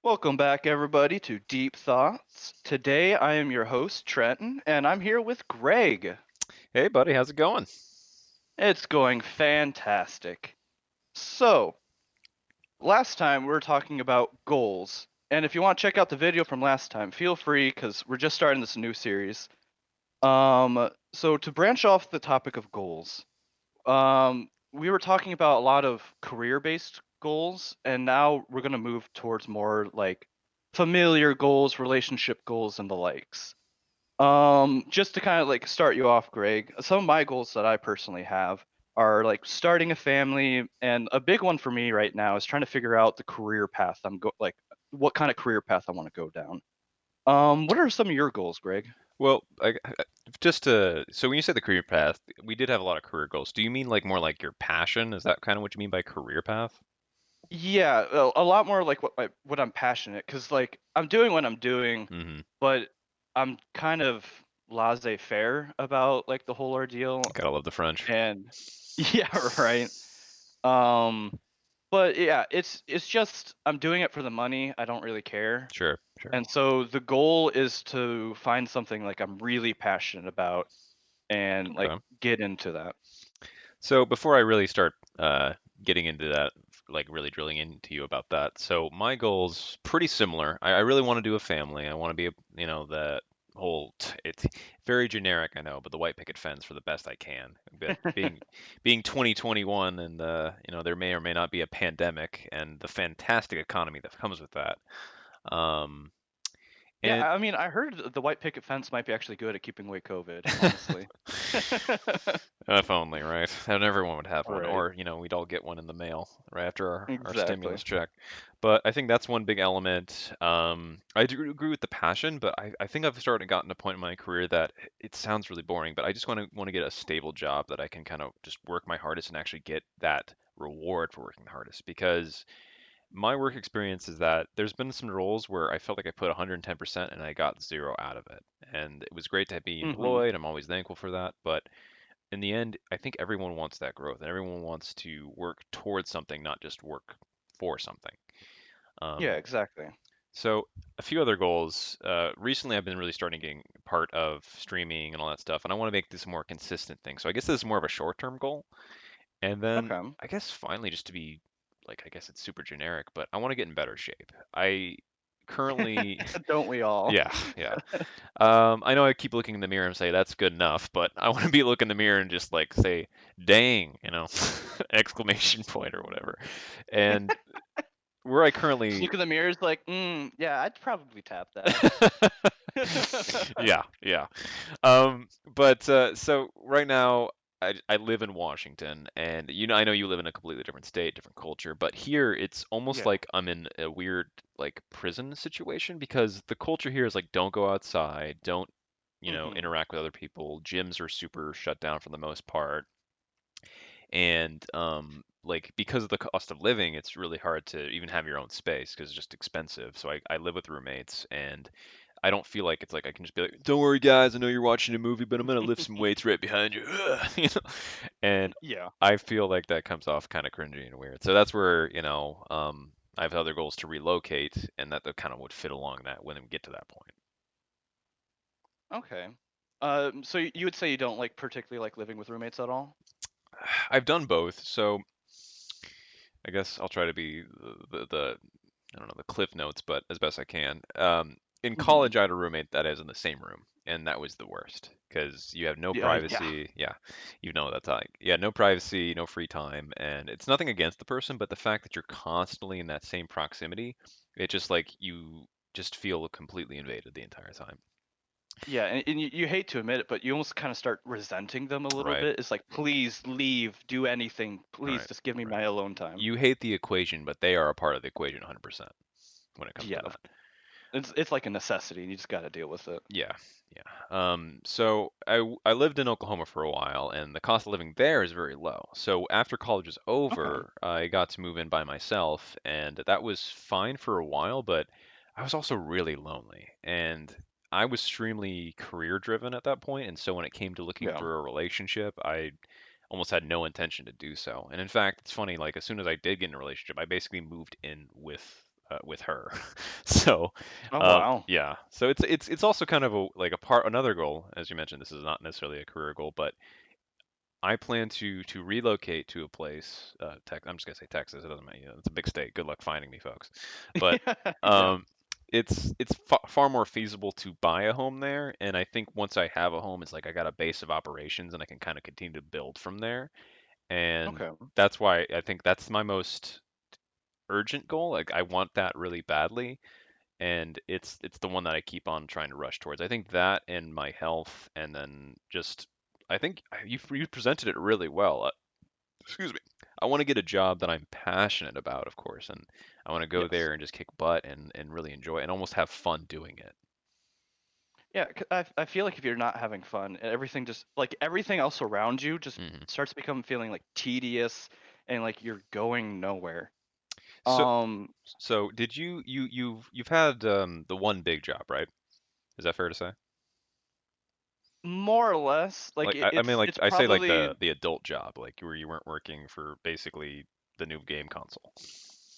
Welcome back, everybody, to Deep Thoughts. Today, I am your host, Trenton, and I'm here with Greg. Hey, buddy, how's it going? It's going fantastic. So, last time we were talking about goals, and if you want to check out the video from last time, feel free because we're just starting this new series. So to branch off the topic of goals, we were talking about a lot of career-based goals, and now we're gonna move towards more like familiar goals, relationship goals, and the likes. Just to kind of like start you off, Greg, some of my goals that I personally have are like starting a family, and a big one for me right now is trying to figure out the career path like what kind of career path I want to go down. What are some of your goals, Greg? Well, just to so when you say the career path, we did have a lot of career goals. Do you mean like more like your passion? Is that kind of what you mean by career path? Yeah, a lot more like what I'm passionate, because like I'm doing what I'm doing, Mm-hmm. but I'm kind of laissez-faire about like the whole ordeal, Gotta love the French. and yeah, right. Um, But yeah, it's just I'm doing it for the money. I don't really care. Sure, sure. And so the goal is to find something like I'm really passionate about and like Okay. get into that. So before I really start getting into that, like really drilling into you about that, so my goals pretty similar. I really want to do a family. I want to be the whole it's very generic, I know, but the white picket fence for the best I can. But being 2021 and there may or may not be a pandemic and the fantastic economy that comes with that. Um, Yeah, and I mean, I heard the white picket fence might be actually good at keeping away COVID, honestly. If only, right? And everyone would have one, Right. or we'd all get one in the mail right after our Exactly. stimulus check. But I think that's one big element. I do agree with the passion, but I think I've started gotten to a point in my career that it sounds really boring, but I just want to get a stable job that I can kind of just work my hardest and actually get that reward for working the hardest. Because my work experience is that there's been some roles where I felt like I put 110% and I got zero out of it. And it was great to be Hmm. employed. I'm always thankful for that, but in the end, I think everyone wants that growth and everyone wants to work towards something, not just work for something. Yeah, Um, exactly. so a few other goals. Recently, I've been really starting getting part of streaming and all that stuff, and I want to make this a more consistent thing. So I guess this is more of a short-term goal. And then Okay. I guess finally, just to be like, I guess it's super generic, but I want to get in better shape. I currently, Don't we all? yeah, yeah. I know I keep looking in the mirror and say that's good enough, but I want to be looking in the mirror and just like say, "Dang," exclamation point or whatever. And where I currently, Look in the mirror is like, yeah, I'd probably tap that. yeah, yeah. But so right now I live in Washington, and I know you live in a completely different state, different culture, but here it's almost Yeah. like I'm in a weird like prison situation because the culture here is like don't go outside, don't Hmm. interact with other people. Gyms are super shut down for the most part. And like because of the cost of living, it's really hard to even have your own space because it's just expensive. So I live with roommates, and I don't feel like it's like I can just be like, "Don't worry, guys, I know you're watching a movie, but I'm gonna lift some weights right behind you," And Yeah. I feel like that comes off kind of cringy and weird. So that's where I have other goals to relocate, and that kind of would fit along that when we get to that point. Okay. So you would say you don't like particularly like living with roommates at all? I've done both, so I guess I'll try to be the I don't know the cliff notes, but as best I can. In Hmm. college, I had a roommate that is in the same room, and that was the worst because you have no Yeah. privacy. Yeah, that's like yeah, no privacy, no free time, and it's nothing against the person, but the fact that you're constantly in that same proximity, it just like you just feel completely invaded the entire time. Yeah, and you hate to admit it, but you almost kind of start resenting them a little Right, bit. It's like, please leave, do anything, please right, just give me right. my alone time. You hate the equation, but they are a part of the equation 100% when it comes to Yeah, that. it's like a necessity, and you just got to deal with it. Yeah, yeah. So I lived in Oklahoma for a while, and the cost of living there is very low. So after college was Okay. over, I got to move in by myself, and that was fine for a while, but I was also really lonely, and I was extremely career driven at that point, and so when it came to looking Yeah. for a relationship, I almost had no intention to do so. And in fact, it's funny, like as soon as I did get in a relationship, I basically moved in with with her. So, Oh wow. yeah. So it's also kind of a like a part another goal, as you mentioned. This is not necessarily a career goal, but I plan to relocate to a place. I'm just gonna say Texas. It doesn't matter. You know, it's a big state. Good luck finding me, folks. But Yeah. um, it's far more feasible to buy a home there. And I think once I have a home, it's like I got a base of operations, and I can kind of continue to build from there. And Okay. that's why I think that's my most urgent goal. Like I want that really badly, and it's the one that I keep on trying to rush towards. I think that and my health, and then just I think you presented it really well. Excuse me. I want to get a job that I'm passionate about, of course, and I want to go Yes. there and just kick butt and really enjoy it and almost have fun doing it. Yeah, I feel like if you're not having fun, everything just like everything else around you just Hmm. starts to become feeling like tedious and like you're going nowhere. So Um, so did you've had the one big job, right? Is that fair to say? More or less, like Like I mean like it's I say like probably the adult job, like where you weren't working for basically the new game console.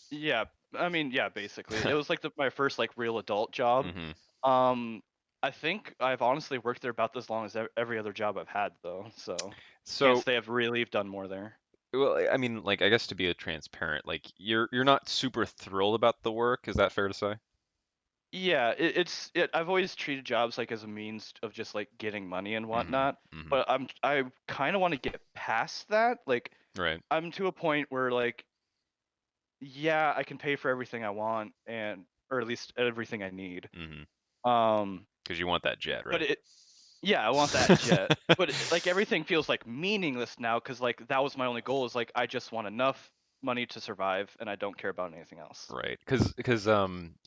yeah. I mean, yeah, basically, it was like my first like real adult job. Hmm. Um, I think I've honestly worked there about as long as every other job I've had though, so can't So say I've really done more there. well, I mean, like I guess to be a transparent, like you're not super thrilled about the work. Is that fair to say? Yeah, I've always treated jobs like as a means of just like getting money and Hmm. whatnot, Hmm. but I kind of want to get past that. Like Right. I'm to a point where like yeah, I can pay for everything I want and or at least everything I need. Hmm. Um, Because you want that jet, but right? yeah, I want that jet. But like everything feels like meaningless now because like that was my only goal is like I just want enough money to survive and I don't care about anything else. Right. Because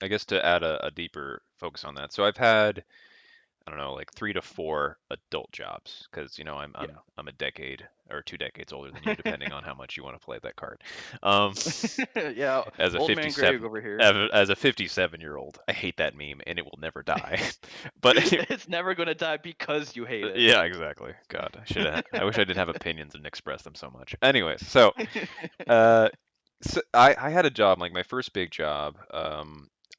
I guess to add a deeper focus on that. So I've had I don't know, like 3 to 4 adult jobs because you know Yeah. I'm a decade or 2 decades older than you, depending on how much you want to play that card. Um, Yeah, as a old man Greg 57 over here. as a 57-year-old, I hate that meme and it will never die. But It's never gonna die because you hate it. yeah, exactly. God, I wish I didn't have opinions and express them so much. Anyways, so uh, I had a job, like my first big job.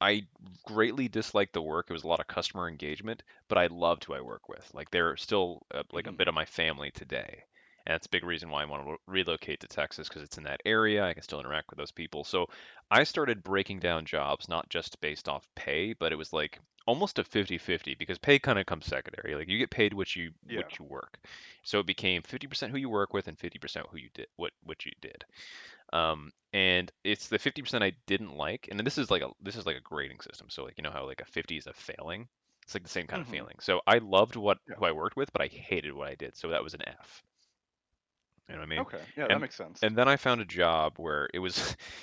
I greatly disliked the work. It was a lot of customer engagement, but I loved who I work with. Like they're still like a Mhm. bit of my family today. And that's a big reason why I want to relocate to Texas because it's in that area. I can still interact with those people. So I started breaking down jobs, not just based off pay, but it was like almost a 50-50 because pay kind of comes secondary. Like you get paid Yeah. what you work. So it became 50% who you work with and 50% who you did what you did. And it's the 50% I didn't like, and then this is like a grading system. So like you know how like a 50 is a failing, it's like the same kind of Mhm. feeling. So I loved what Yeah. who I worked with, but I hated what I did. So that was an F. You know what I mean? Okay. Yeah, that And makes sense. and then I found a job where it was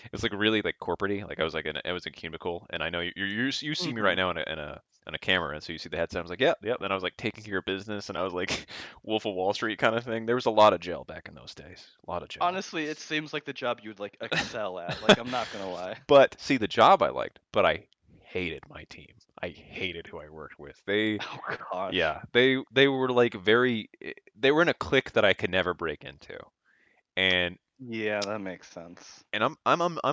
it was like really like corporate-y. Like I was like in a cubicle, and I know you see me right Mhm. now in a camera, and so you see the headset. I was like, yep, yep. And I was like taking care of business, and I was like Wolf of Wall Street kind of thing. There was a lot of gel back in those days. A lot of gel. Honestly, it seems like the job you'd like excel at. Like I'm not gonna lie. But see, the job I liked, but I hated my team. I hated who I worked with. Oh gosh. Yeah, they were like they were in a clique that I could never break into. And Yeah, that makes sense. I'm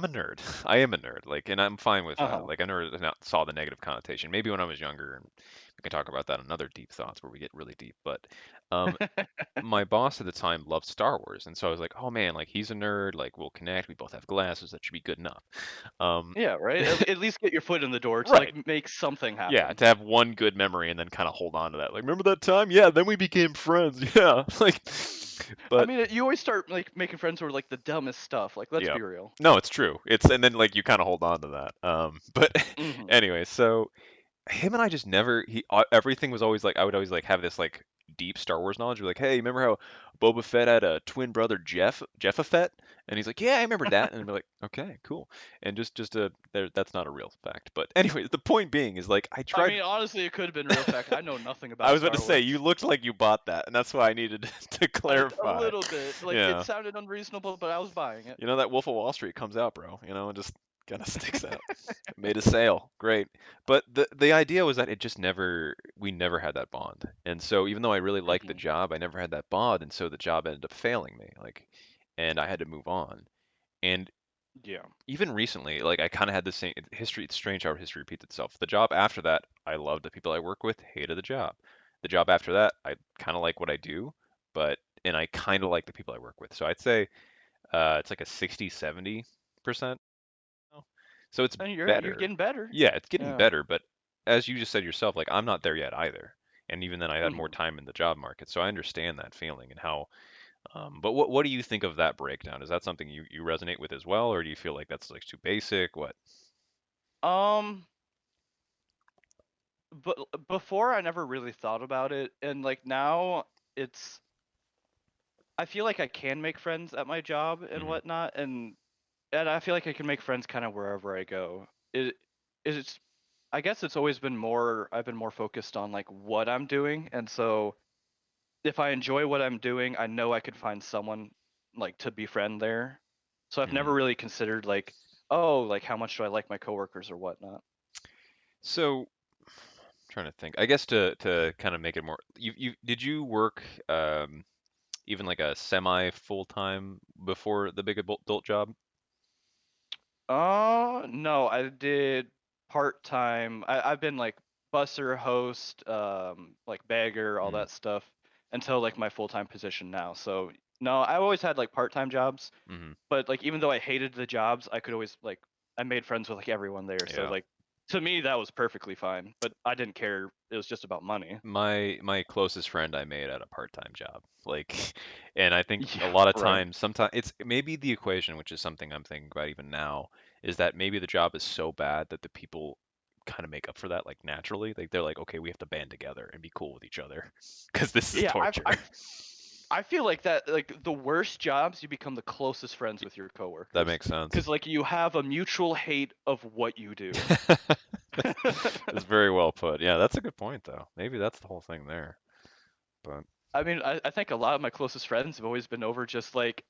a nerd. I am a nerd. Like, and I'm fine with that. Uh-huh. Like, I never not saw the negative connotation. Maybe when I was younger, and we can talk about that in another deep thoughts where we get really deep. But um, my boss at the time loved Star Wars, and so I was like, oh man, like he's a nerd. Like we'll connect. We both have glasses. That should be good enough. Um, Yeah, right? At least get your foot in the door to right. like make something Yeah, happen. to have one good memory and then kind of hold on to that. Like, remember that time? Yeah, then we became friends. Yeah, like, I but mean, you always start like making friends who are like the dumbest stuff. Like, let's yeah, be real. no, it's true. It's and then like you kind of hold on to that. But Mhm. anyway, so him and I just never everything was always like I would always like have this like deep Star Wars knowledge. We're like, hey, remember how Boba Fett had a twin brother Jeffa Fett? And he's like, yeah, I remember that. And we're like, okay, cool. And that's not a real fact. But anyway, the point being is like I I tried. mean, honestly, it could have been real fact. I know nothing I about was about to Star say Wars. you looked like you bought that, and that's why I needed to A clarify. little bit. Like, it Yeah. sounded unreasonable, but I was buying it. You know that Wolf of Wall Street comes out, bro. You know, and just kind of sticks out. Made a sale. Great. But the idea was that it just never we never had that bond. And so even though I really liked the Mhm. job, I never had that bond, and so the job ended up failing me. Like and I had to move on. And Yeah. even recently, like I kind of had the same history. It's strange how history repeats itself. The job after that, I loved the people I work with, hated the job. The job after that, I kind of like what I do, but and I kind of like the people I work with. So I'd say it's like a 60-70%. So it's And you're better. getting better. Yeah, it's getting Yeah. better, but as you just said yourself, like I'm not there yet either. And even then, I had more Hmm. time in the job market, so I understand that feeling and how. But what do you think of that breakdown? Is that something you resonate with as well, or do you feel like that's like too basic? What? Um, but before I never really thought about it, and like now it's I feel like I can make friends at my job and Hmm. whatnot, and I feel like I can make friends kind of wherever I go. It it's I guess it's always been more I've been more focused on like what I'm doing, and so if I enjoy what I'm doing, I know I could find someone like to befriend there. So I've Hmm. never really considered like, oh, like how much do I like my coworkers or whatnot. So, trying to think. I guess to kind of make it more, you did you work even like a semi full time before the big adult job? No, I did part time. I've been like busser, host, like bagger, all Mm-hmm. that stuff until like my full time position now. So no, I always had like part time jobs, Hmm. but like even though I hated the jobs, I could always like I made friends with like everyone there. So Yeah. like to me that was perfectly fine. But I didn't care. It was just about money. My closest friend I made at a part-time job. Like, and I think a Yeah, lot of right. times, sometimes it's maybe the equation, which is something I'm thinking about even now, is that maybe the job is so bad that the people kind of make up for that like naturally. Like they're like, okay, we have to band together and be cool with each other because this is Yeah, torture. I feel like that like the worst jobs you become the closest friends with your That coworkers makes sense. because like you have a mutual hate of what you do. That's very well put. Yeah, that's a good point though. Maybe that's the whole thing there. But I mean, I think a lot of my closest friends have always been over just like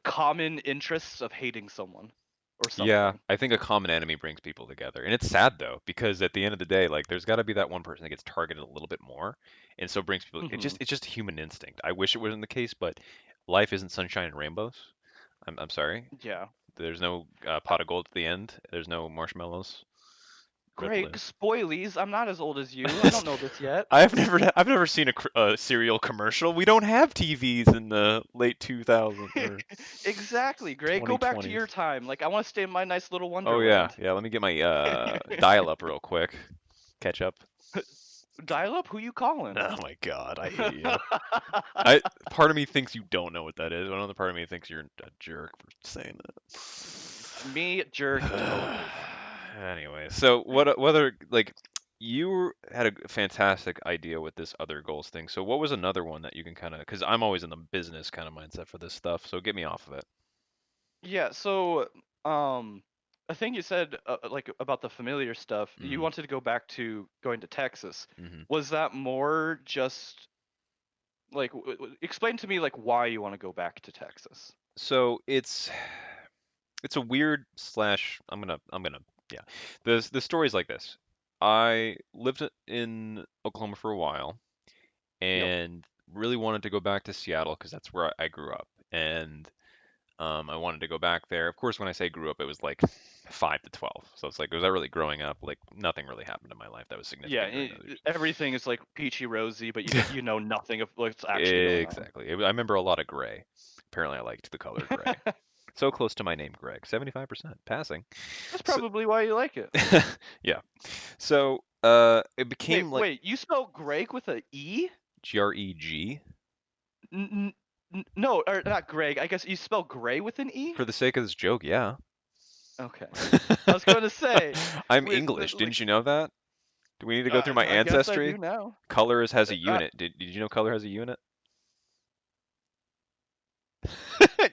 common interests of hating someone or yeah, something. I think a common enemy brings people together. And it's sad though, because at the end of the day, like there's got to be that one person that gets targeted a little bit more and so brings people Hmm. it's just human instinct. I wish it wasn't the case, but life isn't sunshine and rainbows. I'm sorry. Yeah. There's no Uh, pot of gold at the end. There's no marshmallows. Red Greg, lip. spoilies. I'm not as old as you. I don't know this yet. I've never seen a cereal commercial. We don't have TVs in the late 2000s or Exactly, Greg. Go back to 2020s. your time. Like I want to stay in my nice little Oh yeah, wonderland. yeah. Let me get my dial up real quick. Catch up. Dial up. Who you calling? Oh my God, I hate you. I part of me thinks you don't know what that is. Another part of me thinks you're a jerk for saying Me, jerk, that. totally. Anyway, so what whether like you had a fantastic idea with this other goals thing. So what was another one that you can kind of because I'm always in the business kind of mindset for this stuff. So get me off of it. Yeah, so um I think you said like about the familiar stuff. You Hmm. wanted to go back to going to Texas. Hmm. Was that more just like explain to me like why you want to go back to Texas? So it's a weird slash. I'm gonna yeah. The story's like this. I lived in Oklahoma for a while Yep. and really wanted to go back to Seattle because that's where I grew up. And I wanted to go back there. Of course, when I say grew up, it was like 5 to 12. So it's like, was I really growing up? Like nothing really happened in my life that was Yeah, significant during those years. everything is like peachy rosy, but you know nothing of what's actually going on. Exactly. I remember a lot of gray. Apparently, I liked the color gray. So close to my name, Greg. 75% passing. That's So, probably why you like it. yeah. So it Wait, became like wait, you spell Greg with a E? Greg. No, or not Greg. I guess you spell gray with an E? For the sake of this joke, yeah. Okay. I was going to say, I'm weird, English. like, Didn't you know that? Do we need to go through my I guess I do ancestry? now. Color has Uh, a uh, unit. Did you know color has a unit?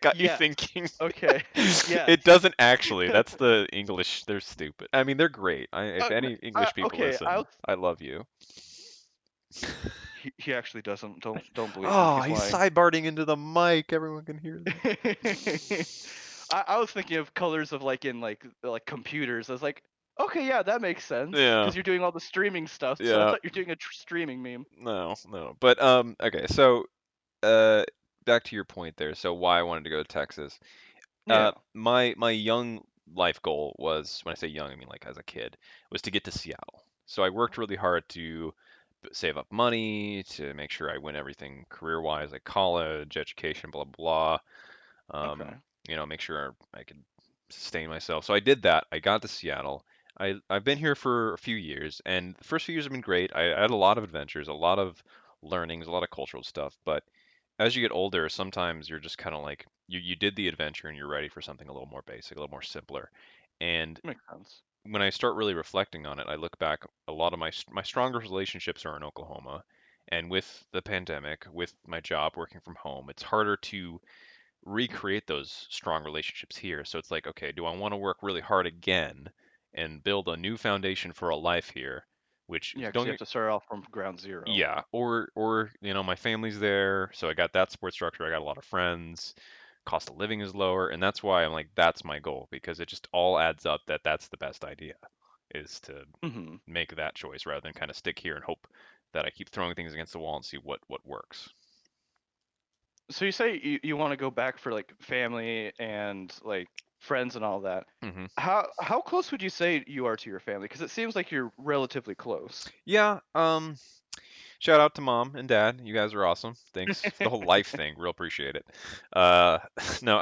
Got you yes. thinking. Okay. Yes. It doesn't actually. That's the English. They're stupid. I mean, they're great. If any English people Okay. listen, I love you. He actually doesn't. Don't believe him. Oh, He's he's lying. sidebarding into the mic. Everyone can hear that. I was thinking of colors of like in like computers. I was like, okay, yeah, that makes sense Yeah, because you're doing all the streaming stuff. So I yeah. thought you're doing a streaming meme. No, no. But okay. So, uh, back to your point there. So why I wanted to go to Texas. Yeah. My young life goal was, when I say young, I mean like as a kid, was to get to Seattle. So I worked really hard to save up money to make sure I win everything career-wise, like college, education, blah blah blah. Okay. Make sure I could sustain myself. So I did that. I got to Seattle. I've been here for a few years, and the first few years have been great. I had a lot of adventures, a lot of learnings, a lot of cultural stuff. But as you get older, sometimes you're just kind of like you did the adventure and you're ready for something a little more basic, a little more simpler. And Makes sense. when I start really reflecting on it, I look back. A lot of my strongest relationships are in Oklahoma, and with the pandemic, with my job working from home, it's harder to recreate those strong relationships here. So it's like, okay, do I want to work really hard again and build a new foundation for a life here? Which Yeah, because don't you have get, to start off from ground zero. yeah, or my family's there, so I got that support structure. I got a lot of friends. Cost of living is lower, and that's why I'm like, that's my goal because it just all adds up that that's the best idea, is to Hmm. make that choice rather than kind of stick here and hope that I keep throwing things against the wall and see what works. So you say you want to go back for like family and like friends and all that. Hmm. How close would you say you are to your family? Because it seems like you're relatively close. Yeah, shout out to mom and dad. You guys are awesome. Thanks for the whole life thing. Real appreciate it. Uh, no,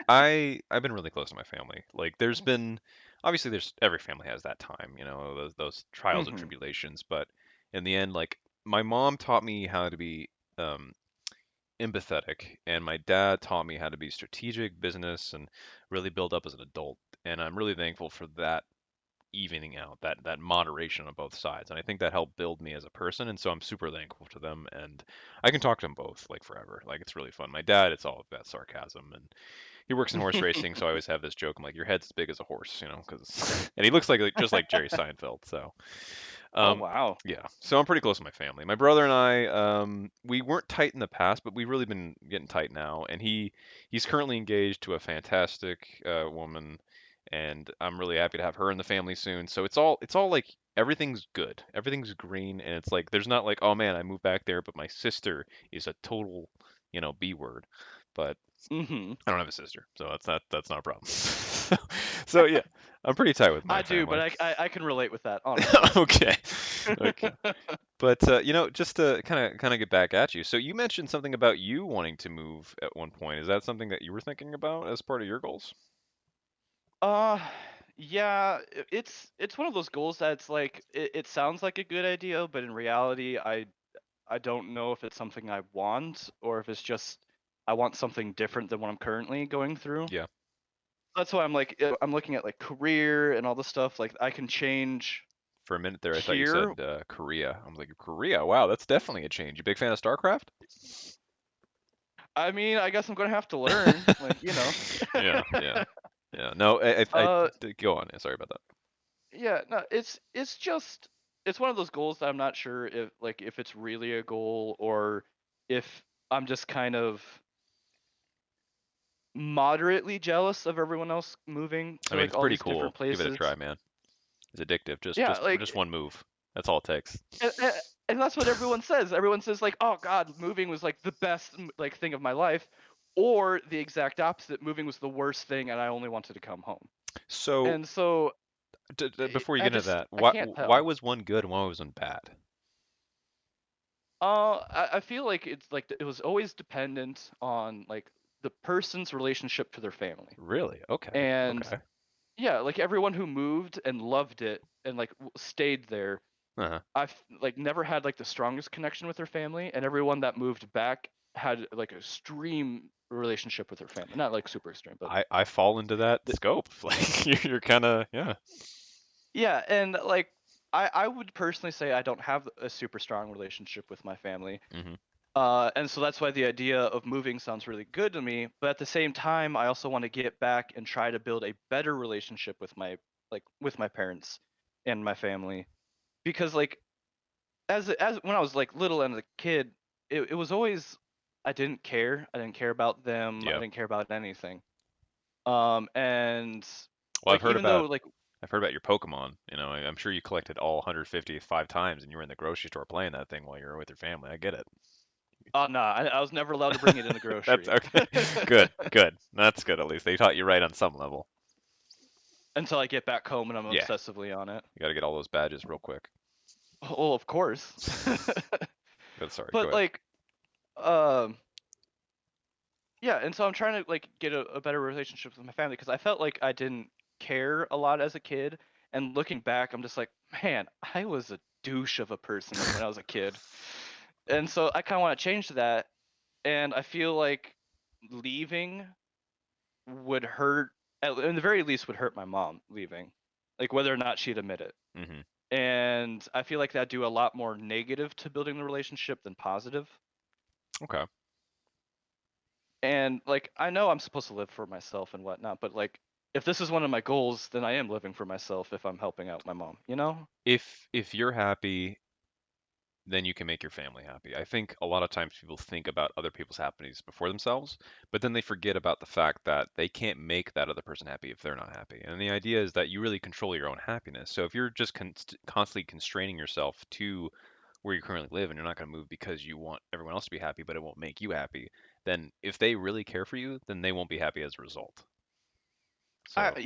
I've been really close to my family. Like, there's been obviously there's every family has that time, those trials and Hmm. tribulations. But in the end, like my mom taught me how to be um, empathetic, and my dad taught me how to be strategic, business, and really build up as an adult. And I'm really thankful for that evening out, that moderation on both sides. And I think that helped build me as a person. And so I'm super thankful to them. And I can talk to them both like forever. Like it's really fun. My dad, it's all about sarcasm, and he works in horse racing, so I always have this joke. I'm like, your head's as big as a horse, because and he looks like just like Jerry Seinfeld. So Oh um, wow. yeah, so I'm pretty close to my family. My brother and I, we weren't tight in the past, but we've really been getting tight now. And he's currently engaged to a fantastic woman, and I'm really happy to have her in the family soon. So it's all like everything's good, everything's green, and it's like there's not like, oh man, I moved back there, but my sister is a total, B word. But Hmm. I don't have a sister, so that's not a problem. So yeah, I'm pretty tight with I my do, but family. I can relate with that honestly. Okay. Okay. But just to kind of get back at you. So you mentioned something about you wanting to move at one point. Is that something that you were thinking about as part of your goals? Uh, yeah, it's one of those goals that's like it sounds like a good idea, but in reality, I don't know if it's something I want or if it's just I want something different than what I'm currently going through. Yeah. That's why I'm like I'm looking at like career and all this stuff. Like I can change For a minute there, I thought you here. said Korea. I was like, Korea. Wow, that's definitely a change. You big fan of StarCraft? I mean, I guess I'm gonna have to learn. Like Yeah, yeah, yeah. No, uh, go on. Sorry about that. yeah, no, it's just it's one of those goals that I'm not sure if it's really a goal or if I'm just kind of moderately jealous of everyone else moving I to mean, like it's all pretty these different cool. Give it a try, places. man. It's addictive. Just Yeah, just like just one move. That's all it takes. and that's what everyone says. Everyone says like, "Oh God, moving was like the best like thing of my life," or the exact opposite. Moving was the worst thing, and I only wanted to come home. So, And so before you I get into just that, I why can't why tell. was one good and why was one bad? I feel like it's like it was always dependent on like the person's relationship to their family. Really? Okay. And Okay. yeah, like everyone who moved and loved it and like stayed there, Uh-huh. I've like never had like the strongest connection with their family, and everyone that moved back had like a extreme relationship with their family. Not like super extreme, but I fall into that th- scope. Like you're kind of yeah. yeah, and like I would personally say I don't have a super strong relationship with my family. Hmm. And so that's why the idea of moving sounds really good to me. But at the same time, I also want to get back and try to build a better relationship with my parents and my family. Because like as when I was like little and a kid, it was always I didn't care. I didn't care about them. I Yeah. didn't care about anything. And Well, like even though like I've heard about your Pokemon. I'm sure you collected all 155 times, and you were in the grocery store playing that thing while you were with your family. I get it. Oh no, I was never allowed to bring it in the That's grocery okay. Good, good. That's good at least. They taught you right on some level. until I get back home and I'm Yeah, obsessively on it. you got to get all those badges real quick. Well, of course. But sorry, go But ahead. like, um, yeah, and so I'm trying to like get a better relationship with my family because I felt like I didn't care a lot as a kid, and looking back, I'm just like, man, I was a douche of a person when I was a kid, and so I kind of want to change that, and I feel like leaving would hurt, in the very least, would hurt my mom leaving, like whether or not she'd admit it. Hmm. And I feel like that do a lot more negative to building the relationship than positive. Okay. And like I know I'm supposed to live for myself and whatnot, but like if this is one of my goals, then I am living for myself if I'm helping out my mom, you know? If you're happy, then you can make your family happy. I think a lot of times people think about other people's happiness before themselves, but then they forget about the fact that they can't make that other person happy if they're not happy. And the idea is that you really control your own happiness. So if you're just constantly constraining yourself to where you currently live and you're not going to move because you want everyone else to be happy, but it won't make you happy, then if they really care for you, then they won't be happy as a result. So,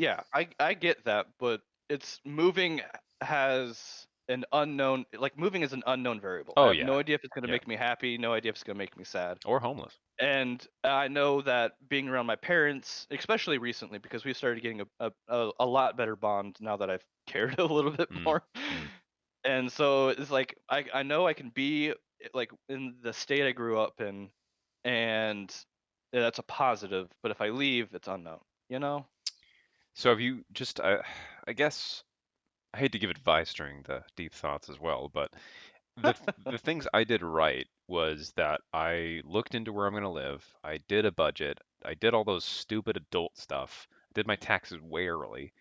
I get that, but it's moving has an unknown, like moving is an unknown variable. I oh have yeah, no idea if it's going to yeah, make me happy, no idea if it's going to make me sad. or homeless. And I know that being around my parents, especially recently, because we started getting a lot better bond now that I've cared a little bit Mm, more. mm. And so it's like I know I can be like in the state I grew up in, and that's a positive. But if I leave, it's unknown. You know? So have you just, I guess I hate to give advice during the deep thoughts as well, but the things I did right was that I looked into where I'm going to live. I did a budget. I did all those stupid adult stuff. Did my taxes way early.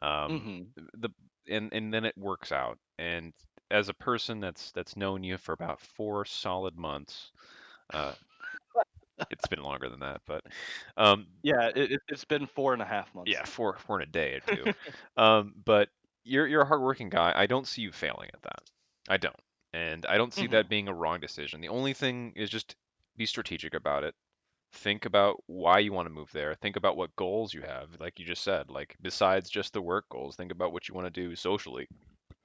Um, Mm-hmm. the and then it works out. And as a person that's known you for about 4 solid months, uh, it's been longer than that, but um, Yeah, it's been 4.5 months. yeah, four in a day or two. But you're a hardworking guy. I don't see you failing at that. I don't. And I don't see Mm-hmm. that being a wrong decision. The only thing is just be strategic about it. Think about why you want to move there. Think about what goals you have, like you just said. Like besides just the work goals, think about what you want to do socially.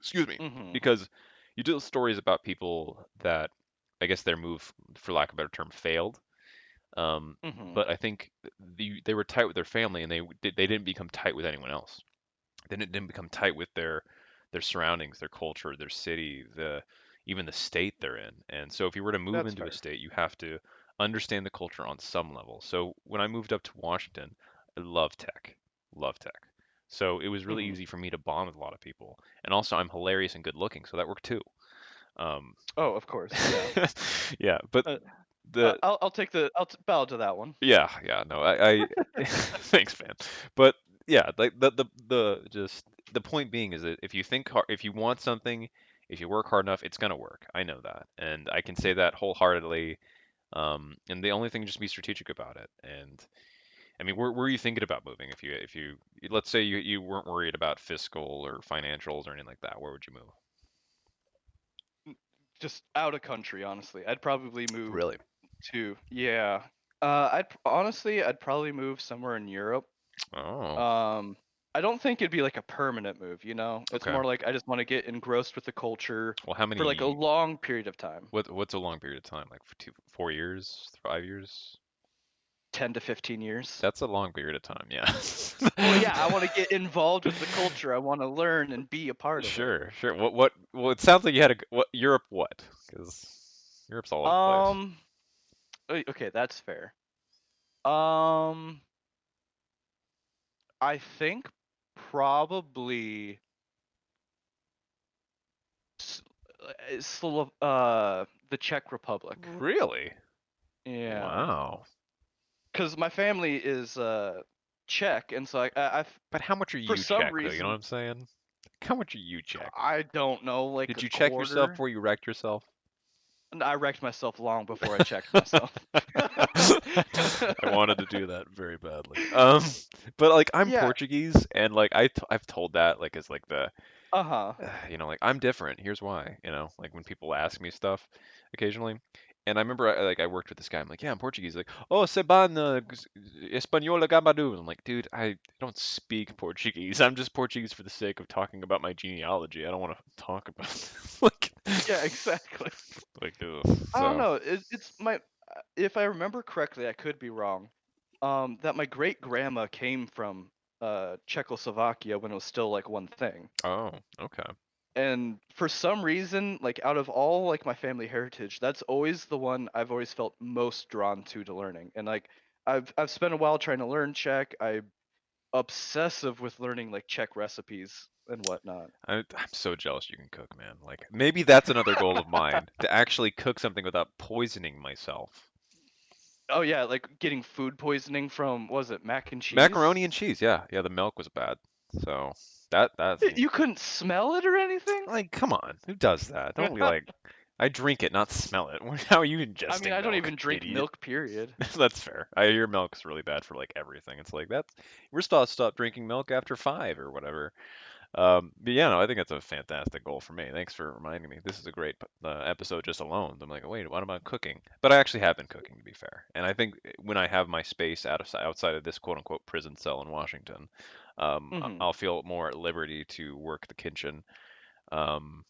Excuse me. Mm-hmm. Because you do stories about people that I guess their move, for lack of a better term, failed. Mm-hmm. But I think they were tight with their family and they didn't become tight with anyone else. They didn't become tight with their surroundings, their culture, their city, the even the state they're in. And so if you were to move That's into a fair. state, you have to understand the culture on some level. So when I moved up to Washington, I love tech. Love tech. So it was really Mm-hmm. easy for me to bond with a lot of people. And also I'm hilarious and good looking, so that worked too. Um, Oh, of course. Yeah. yeah, but Uh, the I'll take bow to that one. yeah, yeah, no, I thanks, man. But yeah, like the just the point being is that if you think hard, if you want something, if you work hard enough, it's gonna work. I know that, and I can say that wholeheartedly. And the only thing is just be strategic about it. And I mean, where are you thinking about moving? If you let's say you weren't worried about fiscal or financials or anything like that, where would you move? Just out of country, honestly. I'd probably move Really? to, yeah. I'd probably move somewhere in Europe. Oh, Um, I don't think it'd be like a permanent move, you know? It's okay. more like I just want to get engrossed with the culture Well, how for like a many? long period of time. What's a long period of time? Like 4 years, 5 years? 10 to 15 years. That's a long period of time, yeah. Well, yeah, I want to get involved with the culture. I want to learn and be a part of it. Sure, sure. Well, it sounds like you had what Europe what? Because Europe's all over the place. Um, okay, that's fair. Um, I think probably S- the Czech Republic. Really? Yeah, Wow. because my family is Czech, and so But how much are for you some Czech, though? You know what reason I'm saying? How much are you Czech? I don't know, like Did a you check yourself quarter. before you wrecked yourself? And I wrecked myself long before I checked myself. I wanted to do that very badly. But like I'm Yeah. Portuguese, and like I've told that like as like the Uh-huh. like I'm different. Here's why. Like when people ask me stuff occasionally, And I remember I worked with this guy. I'm like, yeah, I'm Portuguese. Like, oh, se ban española gambadu. I'm like, dude, I don't speak Portuguese. I'm just Portuguese for the sake of talking about my genealogy. I don't want to talk about Yeah, exactly. like, ugh. I don't So, know. It's my if I remember correctly, I could be wrong. That my great grandma came from Czechoslovakia when it was still like one thing. oh, okay. And for some reason, like out of all like my family heritage, that's always the one I've always felt most drawn to learning. And like I've spent a while trying to learn Czech. I'm obsessive with learning like Czech recipes and whatnot. I'm so jealous you can cook, man. Like, maybe that's another goal of mine to actually cook something without poisoning myself. Oh yeah, like getting food poisoning from what was it mac and cheese? Macaroni and cheese, yeah, yeah. The milk was bad, so that's You couldn't smell it or anything? like, come on, who does that? Don't be like, I drink it, not smell it. How are you I mean, ingesting I don't milk, even drink idiot? milk, period. That's fair. I hear milk's really bad for like everything. It's like that's we're supposed to stop drinking milk after 5 or whatever. But yeah, no, I think that's a fantastic goal for me. Thanks for reminding me. This is a great episode just alone. I'm like, wait, what about cooking? But I actually have been cooking, to be fair. And I think when I have my space outside of this quote unquote prison cell in Washington, Hmm. I'll feel more at liberty to work the kitchen, um,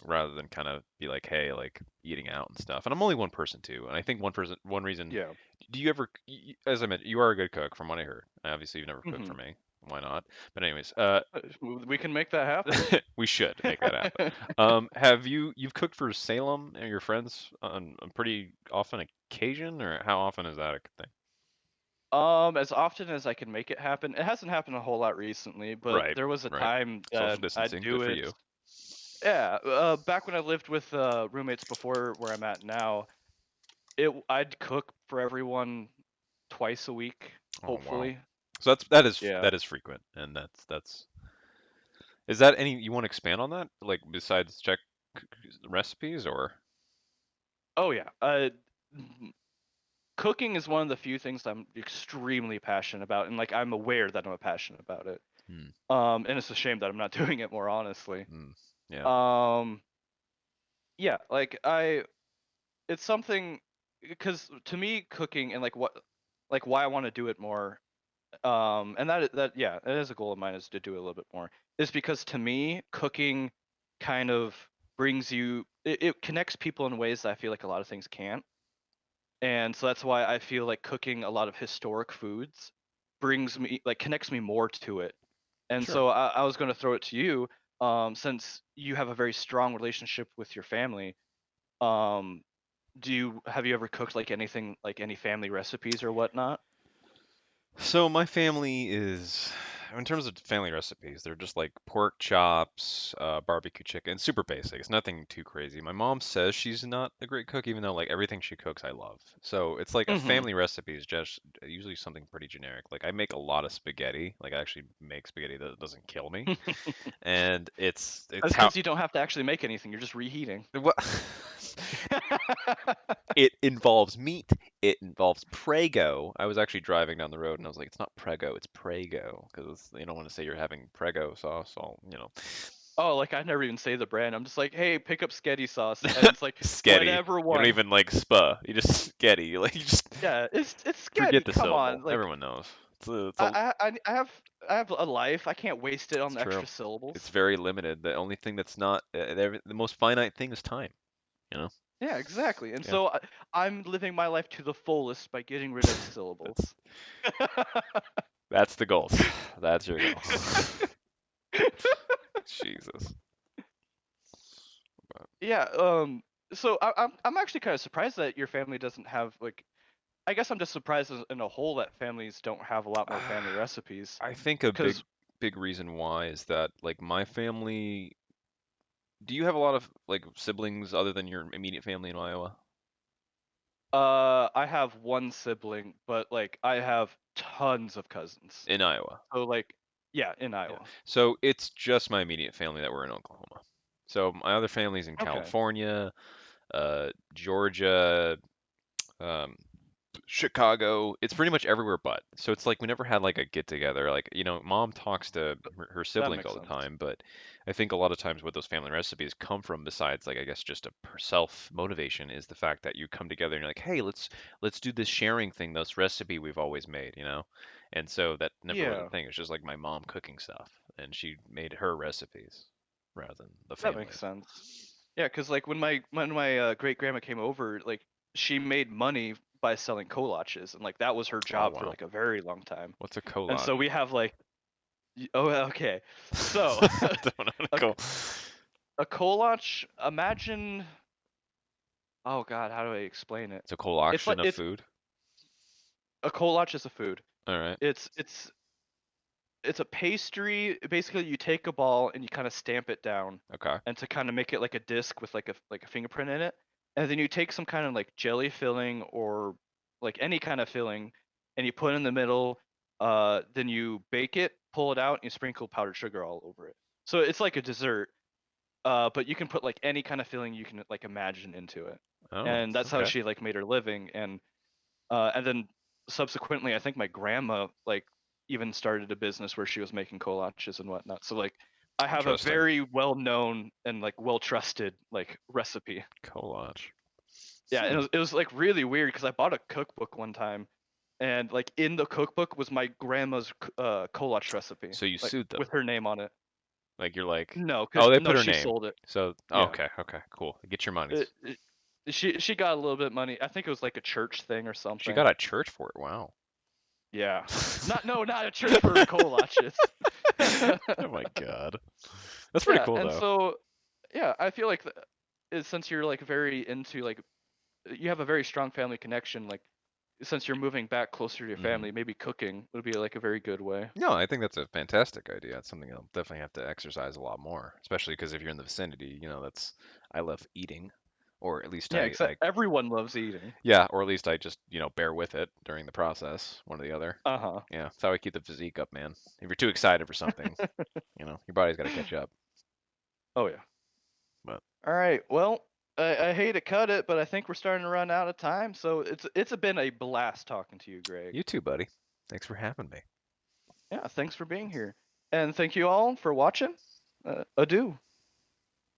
rather than kind of be like, hey, like eating out and stuff. And I'm only one person too. And I think one reason. Yeah. Do you ever, as I mentioned, you are a good cook from what I heard. Obviously, you've never cooked for Hmm. me. Why not? But anyways, We can make that happen. we should make that happen. Have you've cooked for Salem and your friends on a pretty often occasion, or how often is that a thing? As often as I can make it happen. It hasn't happened a whole lot recently, but Right, there was a right. time Social that I'd distancing, good do for it. you. Yeah, back when I lived with roommates before where I'm at now, I'd cook for everyone twice a week, Oh wow. hopefully. So Yeah. that is frequent, and that's is that any you want to expand on that? Like besides check recipes or? Oh yeah. M- Cooking is one of the few things I'm extremely passionate about, and like I'm aware that I'm passionate about it. Hmm, And it's a shame that I'm not doing it more, honestly. hmm, yeah, Um, yeah, like it's something because to me, cooking and like why I want to do it more, and yeah, that is a goal of mine is to do it a little bit more, is because to me, cooking kind of it connects people in ways that I feel like a lot of things can't. And so that's why I feel like cooking a lot of historic foods brings me like connects me more to it. And sure. so I was going to throw it to you, since you have a very strong relationship with your family. Um, have you ever cooked like anything like any family recipes or whatnot? So my family is, in terms of family recipes, they're just like pork chops, barbecue chicken, super basic. It's nothing too crazy. My mom says she's not a great cook, even though like everything she cooks, I love. So it's like a Mm-hmm. family recipe is just usually something pretty generic. Like I make a lot of spaghetti. Like I actually make spaghetti that doesn't kill me, and it's That's how because you don't have to actually make anything. You're just reheating. what it involves meat. It involves Prego. I was actually driving down the road and I was like, it's not Prego, it's Prego, because you don't want to say you're having Prego sauce. All. Oh, like I never even say the brand. I'm just like, hey, pick up Sketty sauce, and it's like Sketty. whatever You don't one. even like spa. You just Sketty. Like you just Yeah, it's forget Sketty. the Come syllable. on, like Everyone knows. It's I have a life. I can't waste it on the true. extra It's syllables. very limited. The only thing that's not the most finite thing is time. You know. Yeah, exactly. And Yeah. so I'm living my life to the fullest by getting rid of That's syllables. that's the goals. That's your goal. Jesus. Yeah. So I'm actually kind of surprised that your family doesn't have like. I guess I'm just surprised in a whole that families don't have a lot more family recipes. I think a Cause big reason why is that like my family. Do you have a lot of like siblings other than your immediate family in Iowa? I have one sibling, but like I have tons of cousins. In Iowa. So like, yeah, in Yeah. Iowa. So it's just my immediate family that were in Oklahoma. So my other family's in Okay. California, Georgia, Chicago. It's pretty much everywhere but. So it's like we never had like a get together. Like, mom talks to her That siblings makes all the sense. time, but I think a lot of times what those family recipes come from, besides like I guess just a self motivation, is the fact that you come together and you're like, hey, let's do this sharing thing, this recipe we've always made. And so that never was a Yeah, thing. It was just like my mom cooking stuff, and she made her recipes rather than the that makes family's. sense. Yeah, cause like when my great grandma came over, like she made money by selling kolaches, and like that was her Oh job for wow, like a very long time. what's a And collage? so we have like, oh, okay, so I don't know how to a, go. a kolach. Imagine, oh God, how do I explain it? It's a It's like collection of it's food. a kolach is a food. All right. It's a pastry. Basically, you take a ball and you kind of stamp it down, Okay. and to kind of make it like a disc with like a fingerprint in it, and then you take some kind of like jelly filling or like any kind of filling, and you put it in the middle. Then you bake it, pull it out, and you sprinkle powdered sugar all over it. So it's like a dessert. But you can put like any kind of filling you can like imagine into it, Oh, and that's how okay. she like made her living. And then subsequently, I think my grandma like even started a business where she was making kolaches and whatnot. So like I have a Interesting. very well known and like well trusted like recipe. Collage. Yeah, and Hmm. it was like really weird because I bought a cookbook one time, and like in the cookbook was my grandma's kolach recipe, So you like sued them. with her name on it. Like you're like, No, oh, they no, put her she name. sold it. So, oh, Yeah, okay, okay, cool. Get your monies. it, it, she got a little bit of money. I think it was like a church thing or She something. got a church for it. Wow. Yeah, not a church for kolaches. Oh my God. That's pretty Yeah, cool and though. so yeah, I feel like since you're like very into like you have a very strong family connection, like since you're moving back closer to your Hmm. family, maybe cooking would be like a very good way. No, I think that's a fantastic idea. It's something I'll definitely have to exercise a lot more, especially because if you're in the vicinity, that's I love eating, or at least Yeah, I, except I everyone loves eating. yeah, or at least I just, bear with it during the process, one or the other. Uh-huh. Yeah, that's how I keep the physique up, man. If you're too excited for something, your body's got to catch up. Oh yeah. But All right. Well, I hate to cut it, but I think we're starting to run out of time. So it's been a blast talking to you, Greg. you too, buddy. Thanks for having me. Yeah, thanks for being here. And thank you all for watching. Adieu.